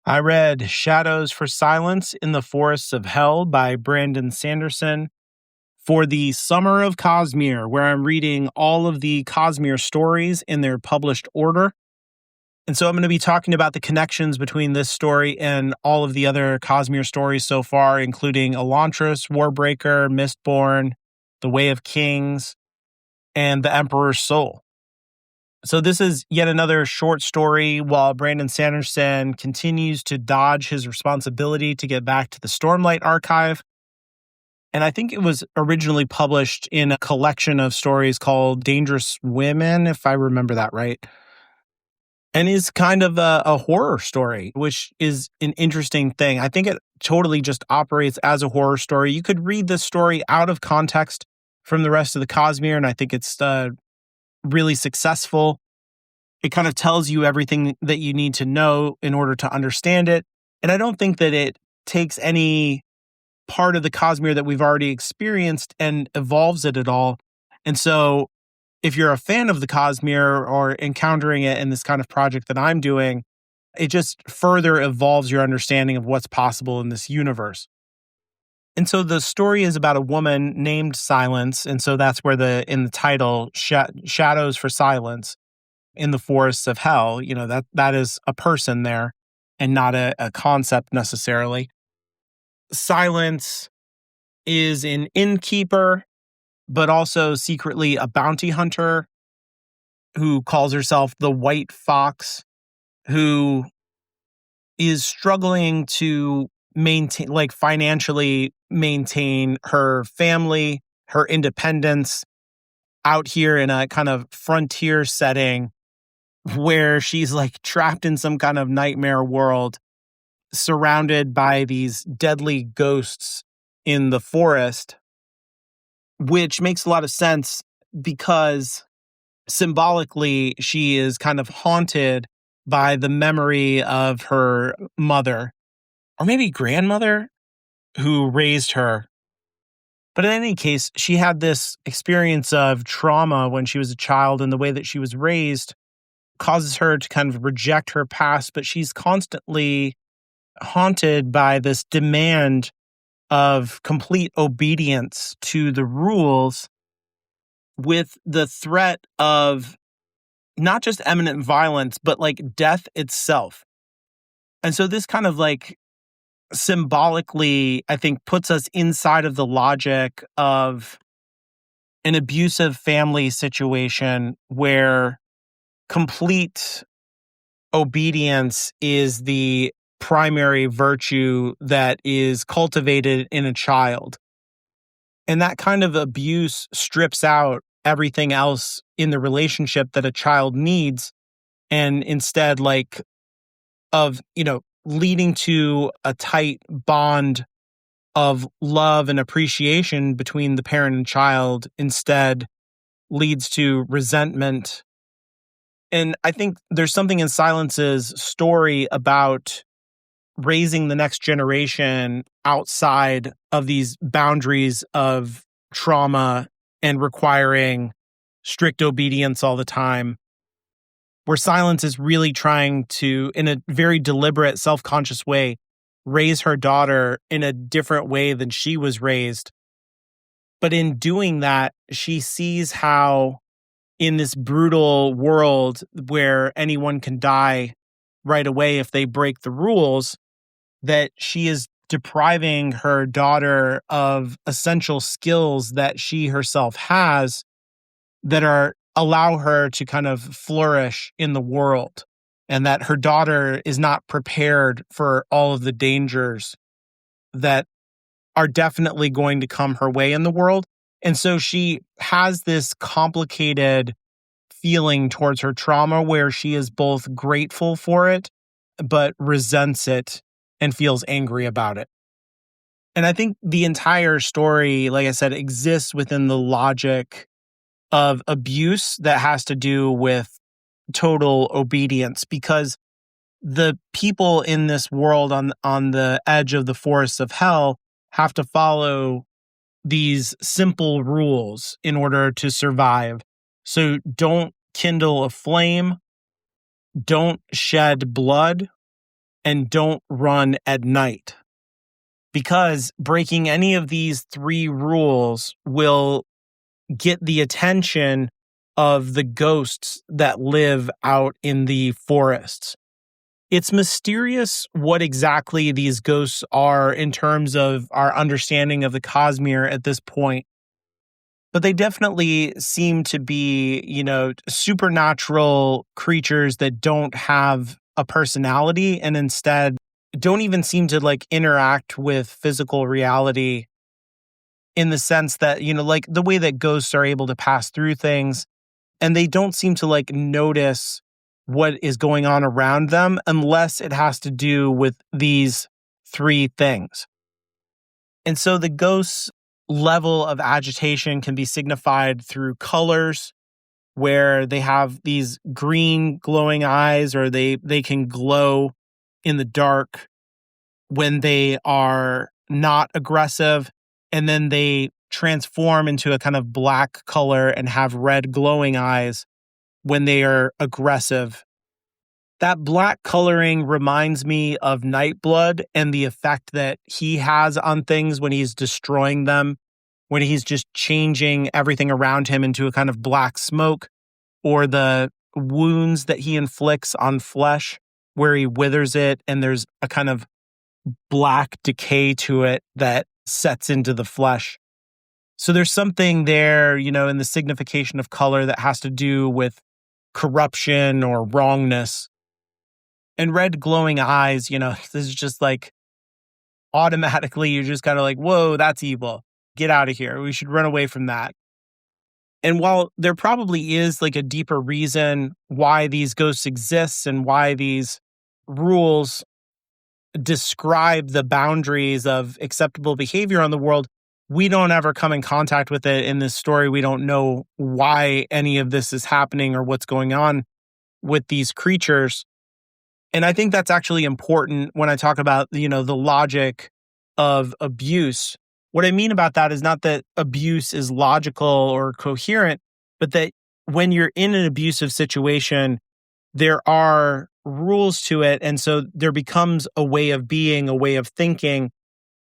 I read Shadows for Silence in the Forests of Hell by Brandon Sanderson for the Summer of Cosmere, where I'm reading all of the Cosmere stories in their published order. And so I'm going to be talking about the connections between this story and all of the other Cosmere stories so far, including Elantris, Warbreaker, Mistborn, The Way of Kings, and The Emperor's Soul. So this is yet another short story while Brandon Sanderson continues to dodge his responsibility to get back to the Stormlight Archive. And I think it was originally published in a collection of stories called Dangerous Women, if I remember that right. And is kind of a horror story, which is an interesting thing. I think it totally just operates as a horror story. You could read this story out of context from the rest of the Cosmere, and I think it's really successful. It kind of tells you everything that you need to know in order to understand it. And I don't think that it takes any part of the Cosmere that we've already experienced and evolves it at all. And so if you're a fan of the Cosmere or encountering it in this kind of project that I'm doing, it just further evolves your understanding of what's possible in this universe. And so the story is about a woman named Silence. And so that's where in the title, Shadows for Silence in the Forests of Hell, that is a person there and not a concept necessarily. Silence is an innkeeper, but also secretly a bounty hunter who calls herself the White Fox, who is struggling to financially maintain her family, her independence out here in a kind of frontier setting where she's trapped in some kind of nightmare world, surrounded by these deadly ghosts in the forest, which makes a lot of sense because symbolically she is kind of haunted by the memory of her mother, or maybe grandmother, who raised her. But in any case, she had this experience of trauma when she was a child, and the way that she was raised causes her to kind of reject her past, but she's constantly haunted by this demand of complete obedience to the rules, with the threat of not just imminent violence, but death itself. And so this kind of symbolically, I think, puts us inside of the logic of an abusive family situation where complete obedience is the primary virtue that is cultivated in a child. And that kind of abuse strips out everything else in the relationship that a child needs. And instead, of, leading to a tight bond of love and appreciation between the parent and child, instead leads to resentment. And I think there's something in Silence's story about raising the next generation outside of these boundaries of trauma and requiring strict obedience all the time, where Silence is really trying to, in a very deliberate, self-conscious way, raise her daughter in a different way than she was raised. But in doing that, she sees how in this brutal world where anyone can die right away if they break the rules, that she is depriving her daughter of essential skills that she herself has that allow her to kind of flourish in the world, and that her daughter is not prepared for all of the dangers that are definitely going to come her way in the world. And so she has this complicated feeling towards her trauma where she is both grateful for it, but resents it and feels angry about it. And I think the entire story, like I said, exists within the logic of abuse that has to do with total obedience, because the people in this world on the edge of the forests of hell have to follow these simple rules in order to survive. So don't kindle a flame, don't shed blood, and don't run at night. Because breaking any of these 3 rules will get the attention of the ghosts that live out in the forests. It's mysterious what exactly these ghosts are in terms of our understanding of the Cosmere at this point. But they definitely seem to be, supernatural creatures that don't have a personality and instead don't even seem to like interact with physical reality in the sense that, like the way that ghosts are able to pass through things, and they don't seem to like notice what is going on around them unless it has to do with these 3 things. And so the ghost's level of agitation can be signified through colors, where they have these green glowing eyes, or they can glow in the dark when they are not aggressive, and then they transform into a kind of black color and have red glowing eyes when they are aggressive. That black coloring reminds me of Nightblood and the effect that he has on things when he's destroying them, when he's just changing everything around him into a kind of black smoke, or the wounds that he inflicts on flesh where he withers it and there's a kind of black decay to it that sets into the flesh. So there's something there, in the signification of color that has to do with corruption or wrongness. And red glowing eyes, this is just like automatically you're just kind of like, whoa, that's evil. Get out of here. We should run away from that. And while there probably is like a deeper reason why these ghosts exist and why these rules describe the boundaries of acceptable behavior on the world, we don't ever come in contact with it in this story. We don't know why any of this is happening or what's going on with these creatures. And I think that's actually important when I talk about, the logic of abuse. What I mean about that is not that abuse is logical or coherent, but that when you're in an abusive situation, there are rules to it. And so there becomes a way of being, a way of thinking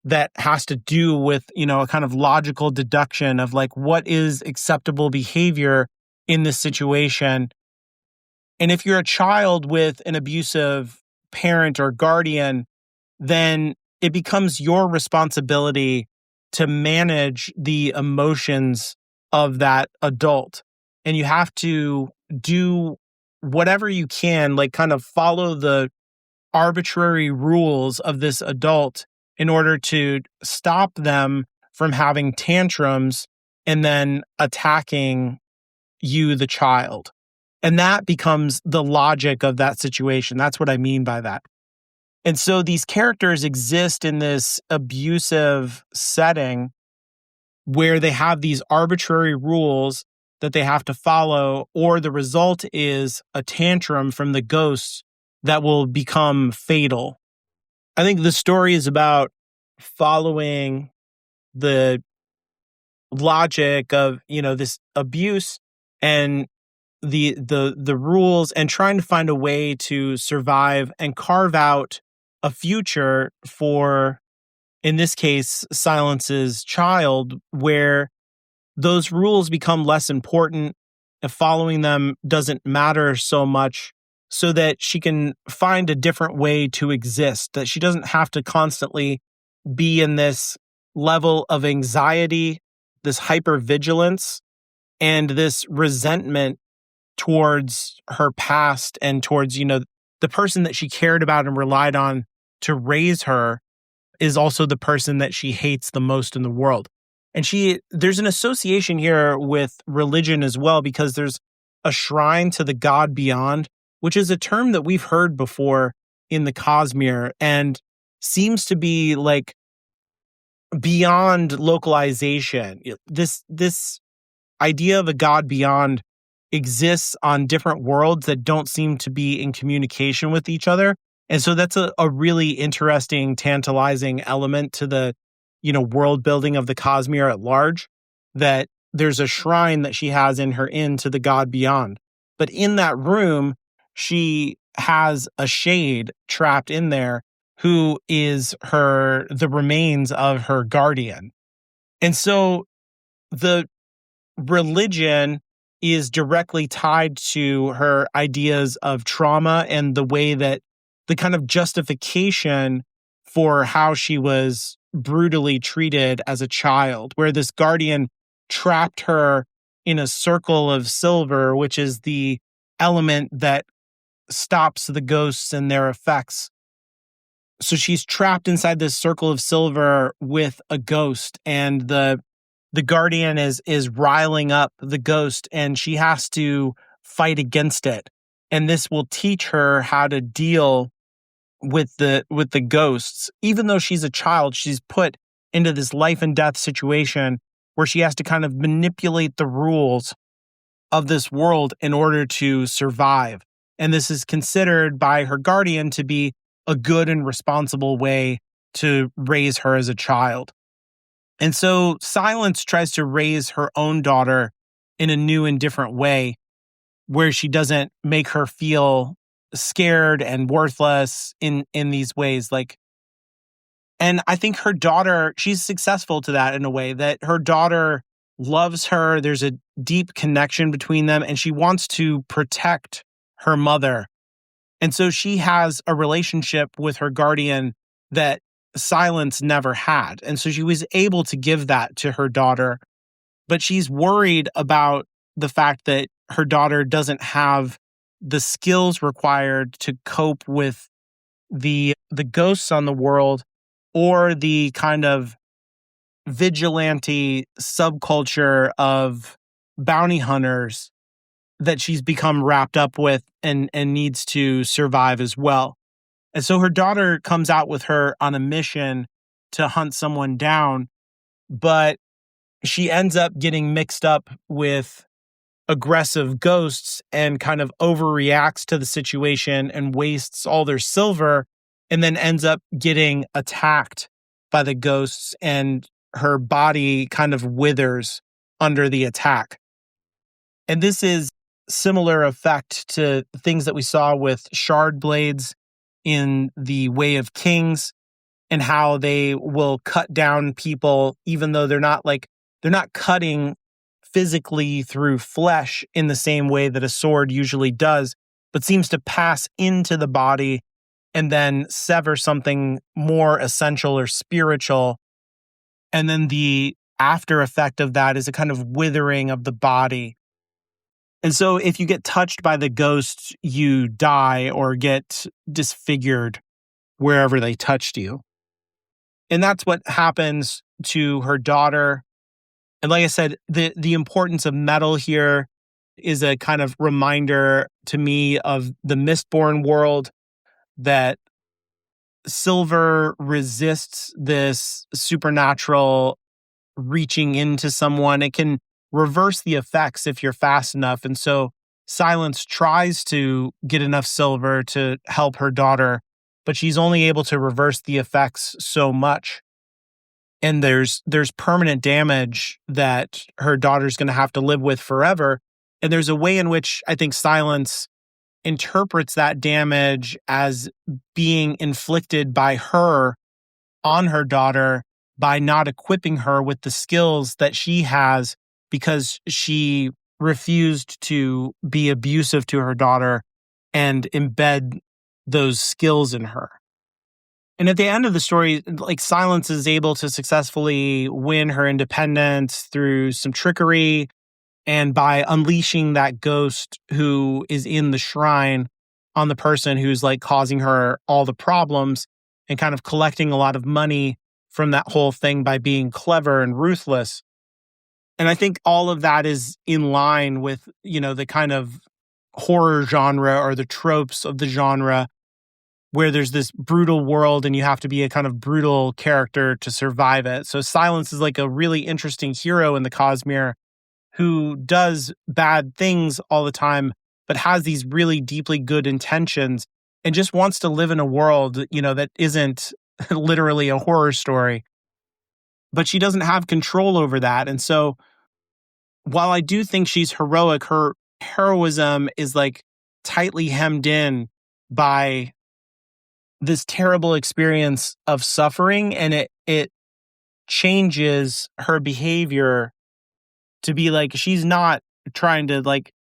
that has to do with, a kind of logical deduction of like, what is acceptable behavior in this situation? And if you're a child with an abusive parent or guardian, then it becomes your responsibility to manage the emotions of that adult. And you have to do whatever you can, like kind of follow the arbitrary rules of this adult in order to stop them from having tantrums and then attacking you, the child. And that becomes the logic of that situation. That's what I mean by that. And so these characters exist in this abusive setting where they have these arbitrary rules that they have to follow, or the result is a tantrum from the ghosts that will become fatal. I think the story is about following the logic of, this abuse and the rules, and trying to find a way to survive and carve out a future for, in this case, Silence's child, where those rules become less important and following them doesn't matter so much, so that she can find a different way to exist, that she doesn't have to constantly be in this level of anxiety, this hypervigilance, and this resentment towards her past and towards, the person that she cared about and relied on to raise her is also the person that she hates the most in the world. And there's an association here with religion as well, because there's a shrine to the god beyond, which is a term that we've heard before in the Cosmere and seems to be like beyond localization. This idea of a god beyond exists on different worlds that don't seem to be in communication with each other. And so that's a really interesting, tantalizing element to the, world building of the Cosmere at large, that there's a shrine that she has in her inn to the god beyond. But in that room, she has a shade trapped in there who is the remains of her guardian. And so the religion is directly tied to her ideas of trauma and the way that the kind of justification for how she was brutally treated as a child, where this guardian trapped her in a circle of silver, which is the element that stops the ghosts and their effects. So she's trapped inside this circle of silver with a ghost, and the guardian is riling up the ghost, and she has to fight against it. And this will teach her how to deal with the ghosts. Even though she's a child, she's put into this life and death situation where she has to kind of manipulate the rules of this world in order to survive. And this is considered by her guardian to be a good and responsible way to raise her as a child. And so Silence tries to raise her own daughter in a new and different way, where she doesn't make her feel scared and worthless in these ways. And I think her daughter, she's successful to that in a way that her daughter loves her. There's a deep connection between them, and she wants to protect her mother. And so she has a relationship with her guardian that Silence never had. And so she was able to give that to her daughter. But she's worried about the fact that her daughter doesn't have the skills required to cope with the ghosts on the world, or the kind of vigilante subculture of bounty hunters that she's become wrapped up with and needs to survive as well. And so her daughter comes out with her on a mission to hunt someone down, but she ends up getting mixed up with aggressive ghosts and kind of overreacts to the situation and wastes all their silver, and then ends up getting attacked by the ghosts, and her body kind of withers under the attack. And this is similar effect to things that we saw with shard blades in the Way of Kings, and how they will cut down people even though they're not cutting physically through flesh in the same way that a sword usually does, but seems to pass into the body and then sever something more essential or spiritual. And then the after effect of that is a kind of withering of the body. And so if you get touched by the ghosts, you die or get disfigured wherever they touched you. And that's what happens to her daughter. And like I said, the importance of metal here is a kind of reminder to me of the Mistborn world, that silver resists this supernatural reaching into someone. It can reverse the effects if you're fast enough. And so Silence tries to get enough silver to help her daughter, but she's only able to reverse the effects so much. And there's permanent damage that her daughter's going to have to live with forever. And there's a way in which I think Silence interprets that damage as being inflicted by her on her daughter by not equipping her with the skills that she has, because she refused to be abusive to her daughter and embed those skills in her. And at the end of the story, Silence is able to successfully win her independence through some trickery, and by unleashing that ghost who is in the shrine on the person who's causing her all the problems, and kind of collecting a lot of money from that whole thing by being clever and ruthless. And I think all of that is in line with, the kind of horror genre or the tropes of the genre, where there's this brutal world and you have to be a kind of brutal character to survive it. So Silence is a really interesting hero in the Cosmere who does bad things all the time, but has these really deeply good intentions and just wants to live in a world, that isn't literally a horror story. But she doesn't have control over that. And so while I do think she's heroic, her heroism is tightly hemmed in by this terrible experience of suffering, and it changes her behavior to be like she's not trying to like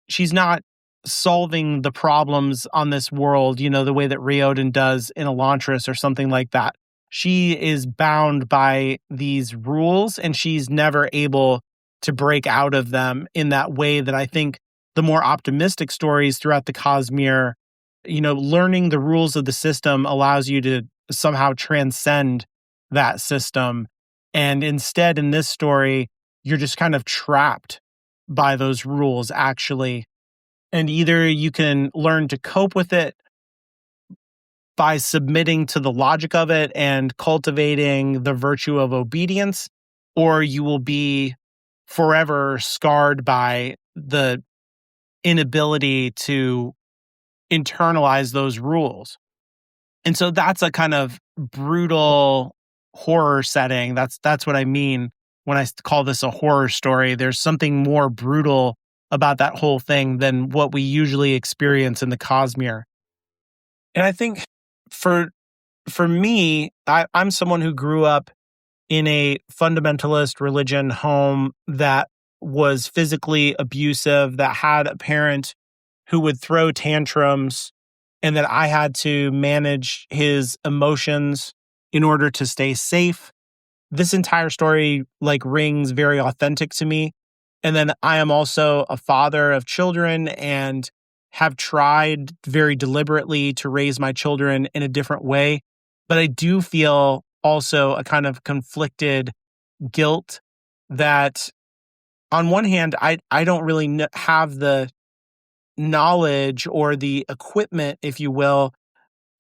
she's not solving the problems on this world, the way that Riordan does in Elantris or something like that. She is bound by these rules and she's never able to break out of them in that way that I think the more optimistic stories throughout the Cosmere, learning the rules of the system allows you to somehow transcend that system. And instead, in this story, you're just kind of trapped by those rules, actually. And either you can learn to cope with it by submitting to the logic of it and cultivating the virtue of obedience, or you will be forever scarred by the inability to internalize those rules. And so that's a kind of brutal horror setting. That's what I mean when I call this a horror story. There's something more brutal about that whole thing than what we usually experience in the Cosmere. And I think for me, I'm someone who grew up in a fundamentalist religion home that was physically abusive, that had a parent who would throw tantrums, and that I had to manage his emotions in order to stay safe. This entire story rings very authentic to me. And then I am also a father of children and have tried very deliberately to raise my children in a different way. But I do feel also a kind of conflicted guilt that on one hand, I don't really have the knowledge or the equipment, if you will,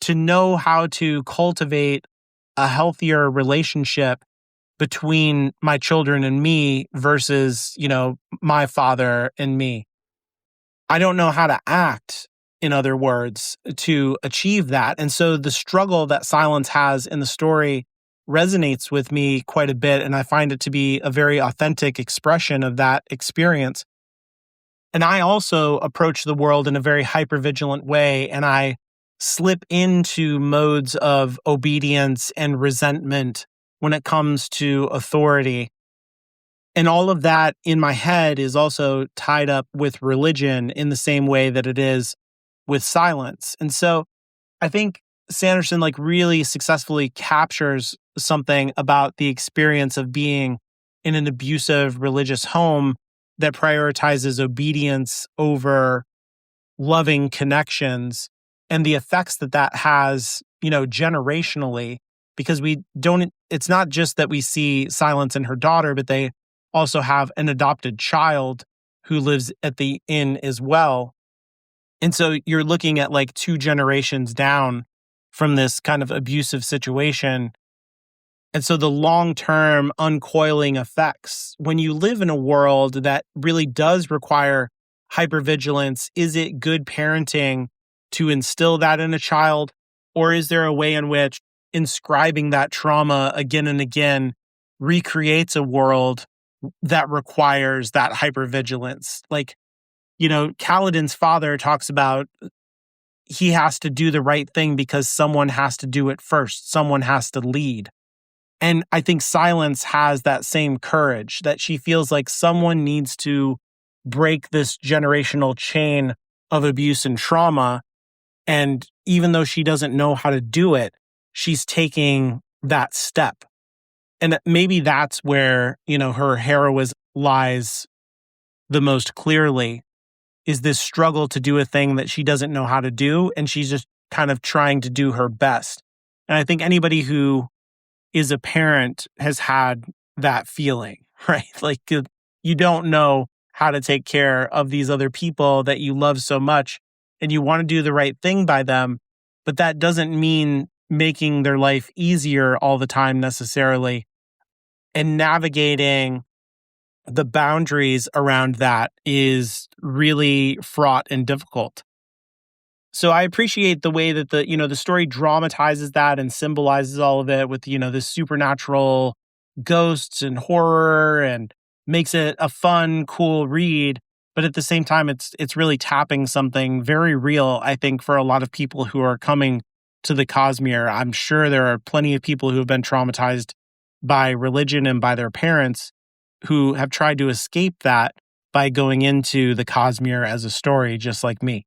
to know how to cultivate a healthier relationship between my children and me versus, my father and me. I don't know how to act, in other words, to achieve that. And so the struggle that Silence has in the story resonates with me quite a bit. And I find it to be a very authentic expression of that experience. And I also approach the world in a very hypervigilant way. And I slip into modes of obedience and resentment when it comes to authority. And all of that in my head is also tied up with religion in the same way that it is with Silence. And so I think Sanderson really successfully captures something about the experience of being in an abusive religious home that prioritizes obedience over loving connections and the effects that has, generationally, because it's not just that we see Silence and her daughter, but they also have an adopted child who lives at the inn as well. And so you're looking at 2 generations down from this kind of abusive situation. And so the long-term uncoiling effects, when you live in a world that really does require hypervigilance, is it good parenting to instill that in a child? Or is there a way in which inscribing that trauma again and again recreates a world that requires that hypervigilance? Kaladin's father talks about he has to do the right thing because someone has to do it first. Someone has to lead. And I think Silence has that same courage, that she feels like someone needs to break this generational chain of abuse and trauma. And even though she doesn't know how to do it, she's taking that step. And maybe that's where, her heroism lies the most clearly, is this struggle to do a thing that she doesn't know how to do. And she's just kind of trying to do her best. And I think anybody who is a parent has had that feeling, right? You don't know how to take care of these other people that you love so much, and you want to do the right thing by them, but that doesn't mean making their life easier all the time necessarily. And navigating the boundaries around that is really fraught and difficult. So I appreciate the way that the story dramatizes that and symbolizes all of it with, this supernatural ghosts and horror, and makes it a fun, cool read. but at the same time, it's really tapping something very real, I think, for a lot of people who are coming to the Cosmere. I'm sure there are plenty of people who have been traumatized by religion and by their parents who have tried to escape that by going into the Cosmere as a story, just like me.